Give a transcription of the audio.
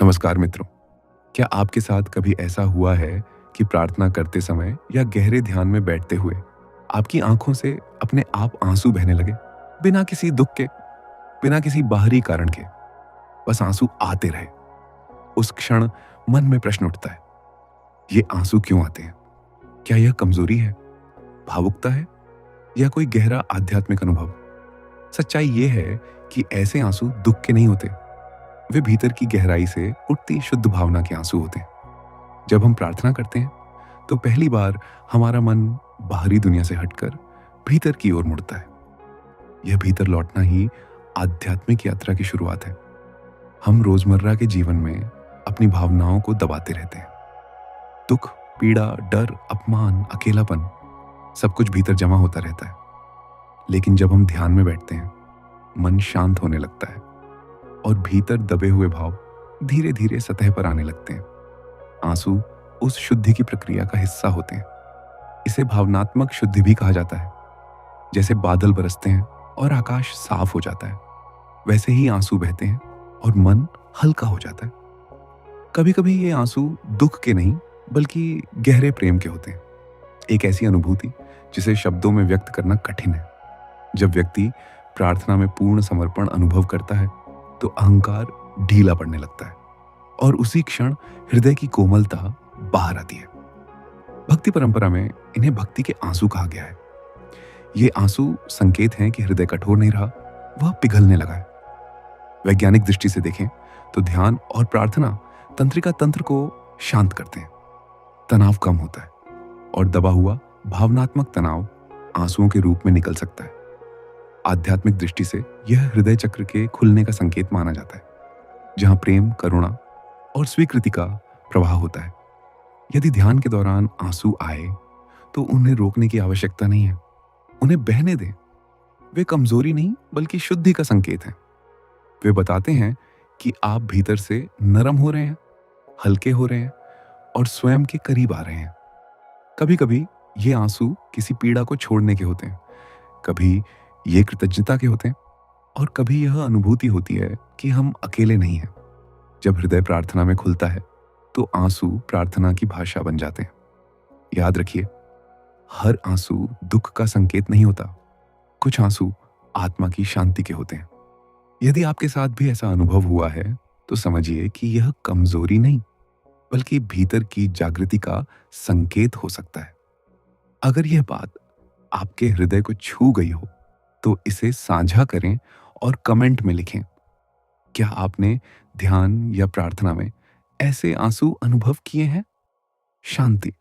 नमस्कार मित्रों। क्या आपके साथ कभी ऐसा हुआ है कि प्रार्थना करते समय या गहरे ध्यान में बैठते हुए आपकी आंखों से अपने आप आंसू बहने लगे? बिना किसी दुख के, बिना किसी बाहरी कारण के, बस आंसू आते रहे। उस क्षण मन में प्रश्न उठता है, ये आंसू क्यों आते हैं? क्या यह कमजोरी है, भावुकता है, या कोई गहरा आध्यात्मिक अनुभव? सच्चाई ये है कि ऐसे आंसू दुख के नहीं होते। वे भीतर की गहराई से उठती शुद्ध भावना के आंसू होते हैं। जब हम प्रार्थना करते हैं तो पहली बार हमारा मन बाहरी दुनिया से हटकर भीतर की ओर मुड़ता है। यह भीतर लौटना ही आध्यात्मिक यात्रा की शुरुआत है। हम रोजमर्रा के जीवन में अपनी भावनाओं को दबाते रहते हैं। दुख, पीड़ा, डर, अपमान, अकेलापन, सब कुछ भीतर जमा होता रहता है। लेकिन जब हम ध्यान में बैठते हैं, मन शांत होने लगता है और भीतर दबे हुए भाव धीरे धीरे सतह पर आने लगते हैं। आंसू उस शुद्धि की प्रक्रिया का हिस्सा होते हैं। इसे भावनात्मक शुद्धि भी कहा जाता है। जैसे बादल बरसते हैं और आकाश साफ हो जाता है, वैसे ही आंसू बहते हैं और मन हल्का हो जाता है। कभी कभी ये आंसू दुख के नहीं बल्कि गहरे प्रेम के होते हैं। एक ऐसी अनुभूति जिसे शब्दों में व्यक्त करना कठिन है। जब व्यक्ति प्रार्थना में पूर्ण समर्पण अनुभव करता है तो अहंकार ढीला पड़ने लगता है और उसी क्षण हृदय की कोमलता बाहर आती है। भक्ति परंपरा में इन्हें भक्ति के आंसू कहा गया है। ये आंसू संकेत हैं कि हृदय कठोर नहीं रहा, वह पिघलने लगा है। वैज्ञानिक दृष्टि से देखें तो ध्यान और प्रार्थना तंत्रिका तंत्र को शांत करते हैं। तनाव कम होता है और दबा हुआ भावनात्मक तनाव आंसुओं के रूप में निकल सकता है। आध्यात्मिक दृष्टि से यह हृदय चक्र के खुलने का संकेत माना जाता है, जहां प्रेम, करुणा और स्वीकृति का प्रवाह होता है। यदि ध्यान के दौरान आंसू आए तो उन्हें रोकने की आवश्यकता नहीं है, उन्हें बहने दें। वे कमजोरी नहीं बल्कि शुद्धि का संकेत हैं। वे बताते हैं कि आप भीतर से नरम हो रहे हैं, हल्के हो रहे हैं और स्वयं के करीब आ रहे हैं। कभी कभी ये आंसू किसी पीड़ा को छोड़ने के होते हैं, कभी ये कृतज्ञता के होते हैं और कभी यह अनुभूति होती है कि हम अकेले नहीं हैं। जब हृदय प्रार्थना में खुलता है तो आंसू प्रार्थना की भाषा बन जाते हैं। याद रखिए, हर आंसू दुख का संकेत नहीं होता। कुछ आंसू आत्मा की शांति के होते हैं। यदि आपके साथ भी ऐसा अनुभव हुआ है तो समझिए कि यह कमजोरी नहीं बल्कि भीतर की जागृति का संकेत हो सकता है। अगर यह बात आपके हृदय को छू गई हो तो इसे साझा करें और कमेंट में लिखें, क्या आपने ध्यान या प्रार्थना में ऐसे आंसू अनुभव किए हैं? शांति,